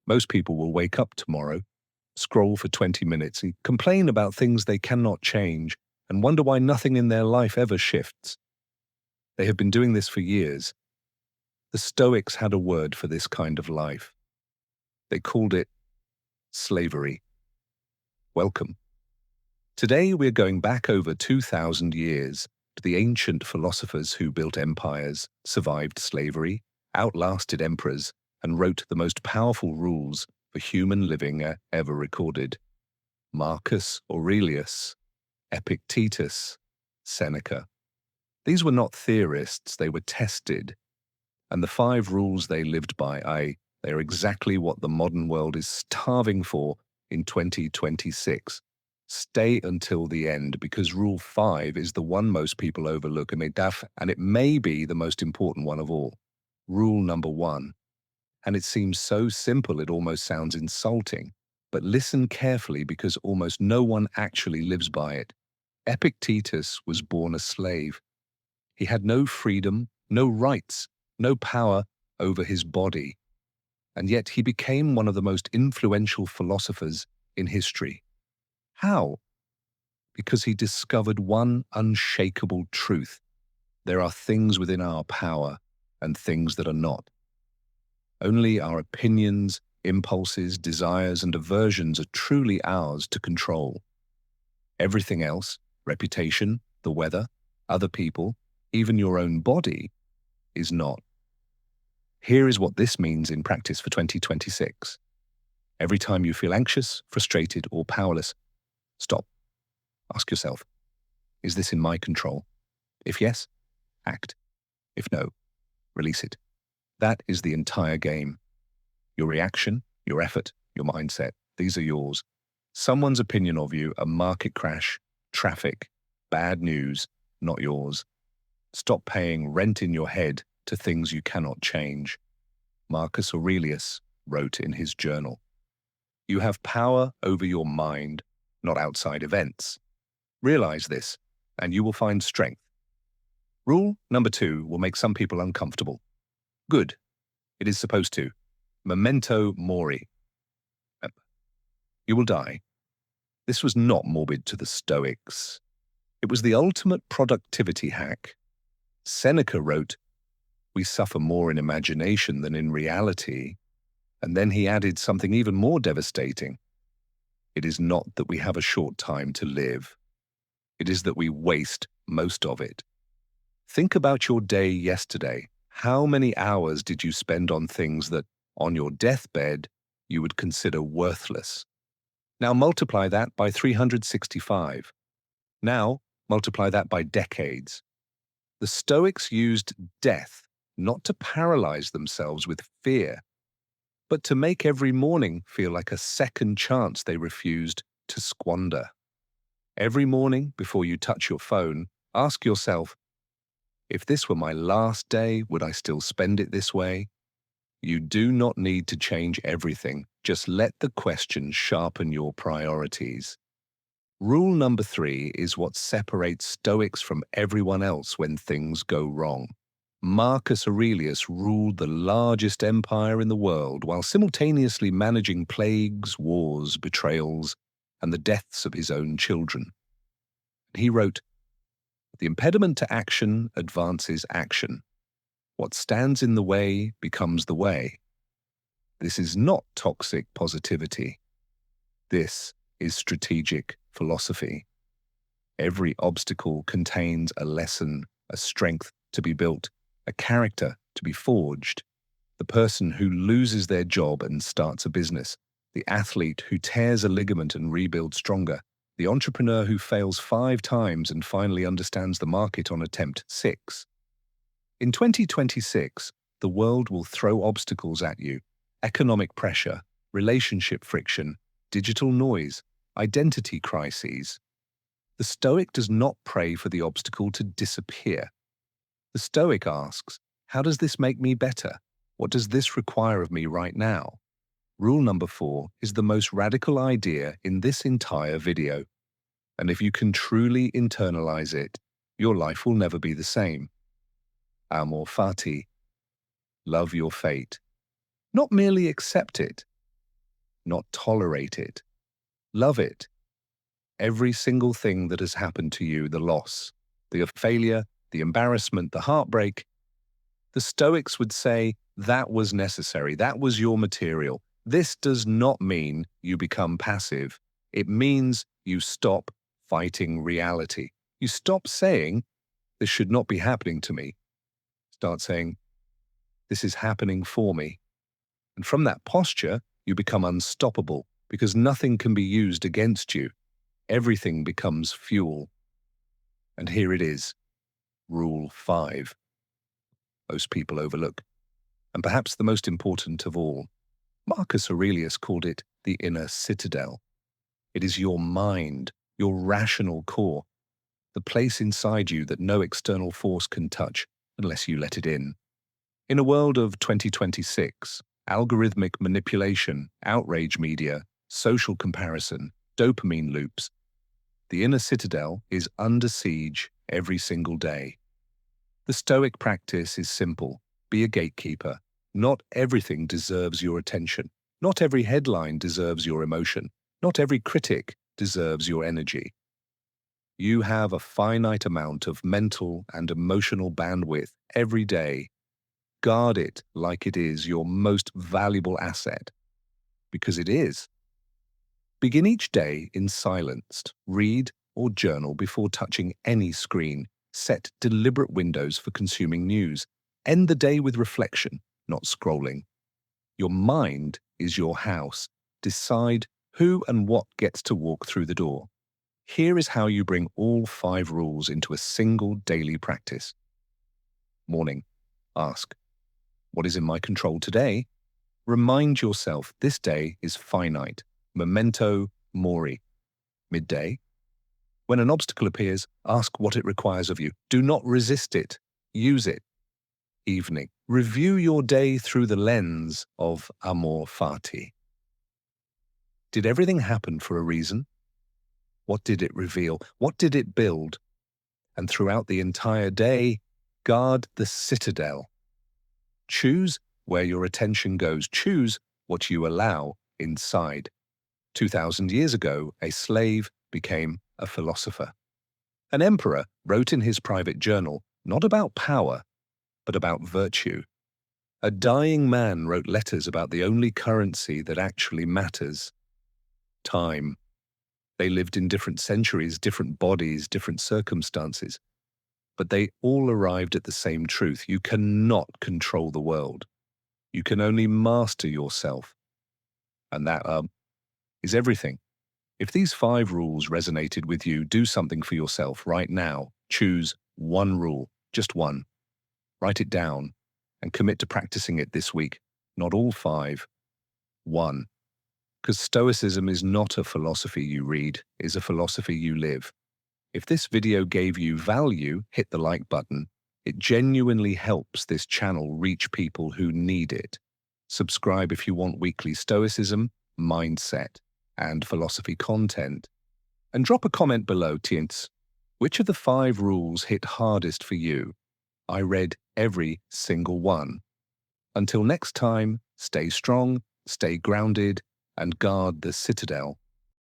Most people will wake up tomorrow, scroll for 20 minutes, and complain about things they cannot change, and wonder why nothing in their life ever shifts. They have been doing this for years. The Stoics had a word for this kind of life. They called it slavery. Welcome. Today we're going back over 2,000 years to the ancient philosophers who built empires, survived slavery, outlasted emperors, and wrote the most powerful rules for human living ever recorded. Marcus Aurelius, Epictetus, Seneca. These were not theorists, they were tested. And the 5 rules they lived by, they are exactly what the modern world is starving for in 2026. Stay until the end, because Rule 5 is the one most people overlook, and it may be the most important one of all. Rule number 1. And it seems so simple it almost sounds insulting, but listen carefully because almost no one actually lives by it. Epictetus was born a slave. He had no freedom, no rights, no power over his body, and yet he became one of the most influential philosophers in history. How? Because he discovered one unshakable truth. There are things within our power and things that are not. Only our opinions, impulses, desires, and aversions are truly ours to control. Everything else, reputation, the weather, other people, even your own body, is not. Here is what this means in practice for 2026. Every time you feel anxious, frustrated, or powerless, stop. Ask yourself, is this in my control? If yes, act. If no, release it. That is the entire game. Your reaction, your effort, your mindset, these are yours. Someone's opinion of you, a market crash, traffic, bad news, not yours. Stop paying rent in your head to things you cannot change. Marcus Aurelius wrote in his journal, "You have power over your mind, not outside events. Realize this, and you will find strength." Rule number 2 will make some people uncomfortable. Good. It is supposed to. Memento mori. You will die. This was not morbid to the Stoics. It was the ultimate productivity hack. Seneca wrote, "We suffer more in imagination than in reality." And then he added something even more devastating. It is not that we have a short time to live. It is that we waste most of it. Think about your day yesterday. How many hours did you spend on things that, on your deathbed, you would consider worthless? Now multiply that by 365. Now multiply that by decades. The Stoics used death not to paralyze themselves with fear, but to make every morning feel like a second chance they refused to squander. Every morning, before you touch your phone, ask yourself, if this were my last day, would I still spend it this way? You do not need to change everything. Just let the question sharpen your priorities. Rule number 3 is what separates Stoics from everyone else when things go wrong. Marcus Aurelius ruled the largest empire in the world while simultaneously managing plagues, wars, betrayals, and the deaths of his own children. He wrote, "The impediment to action advances action. What stands in the way becomes the way." This is not toxic positivity. This is strategic philosophy. Every obstacle contains a lesson, a strength to be built, a character to be forged. The person who loses their job and starts a business, the athlete who tears a ligament and rebuilds stronger, the entrepreneur who fails 5 times and finally understands the market on attempt 6. In 2026, the world will throw obstacles at you: economic pressure, relationship friction, digital noise, identity crises. The Stoic does not pray for the obstacle to disappear. The Stoic asks, how does this make me better? What does this require of me right now? Rule number 4 is the most radical idea in this entire video. And if you can truly internalize it, your life will never be the same. Amor fati. Love your fate. Not merely accept it, not tolerate it. Love it. Every single thing that has happened to you, the loss, the failure, the embarrassment, the heartbreak, the Stoics would say that was necessary. That was your material. This does not mean you become passive. It means you stop fighting reality. You stop saying, this should not be happening to me. Start saying, this is happening for me. And from that posture, you become unstoppable because nothing can be used against you. Everything becomes fuel. And here it is, Rule 5. Most people overlook, and perhaps the most important of all. Marcus Aurelius called it the inner citadel. It is your mind, your rational core, the place inside you that no external force can touch unless you let it in. In a world of 2026, algorithmic manipulation, outrage media, social comparison, dopamine loops, the inner citadel is under siege every single day. The Stoic practice is simple. Be a gatekeeper. Not everything deserves your attention. Not every headline deserves your emotion. Not every critic deserves your energy. You have a finite amount of mental and emotional bandwidth every day. Guard it like it is your most valuable asset, because it is. Begin each day in silence. Read or journal before touching any screen. Set deliberate windows for consuming news. End the day with reflection, not scrolling. Your mind is your house. Decide who and what gets to walk through the door. Here is how you bring all 5 rules into a single daily practice. Morning. Ask, what is in my control today? Remind yourself this day is finite. Memento mori. Midday. When an obstacle appears, ask what it requires of you. Do not resist it. Use it. Evening. Review your day through the lens of amor fati. Did everything happen for a reason? What did it reveal? What did it build? And throughout the entire day, guard the citadel. Choose where your attention goes. Choose what you allow inside. 2,000 years ago, a slave became a philosopher. An emperor wrote in his private journal not about power, but about virtue. A dying man wrote letters about the only currency that actually matters: time. They lived in different centuries, different bodies, different circumstances, but they all arrived at the same truth. You cannot control the world. You can only master yourself. And that is everything. If these 5 rules resonated with you, do something for yourself right now. Choose one rule, just one. Write it down and commit to practicing it this week. Not all 5, one. Because Stoicism is not a philosophy you read, it's a philosophy you live. If this video gave you value, hit the like button. It genuinely helps this channel reach people who need it. Subscribe if you want weekly Stoicism, mindset, and philosophy content. And drop a comment below, Tients. Which of the 5 rules hit hardest for you? I read every single one. Until next time, stay strong, stay grounded, and guard the citadel.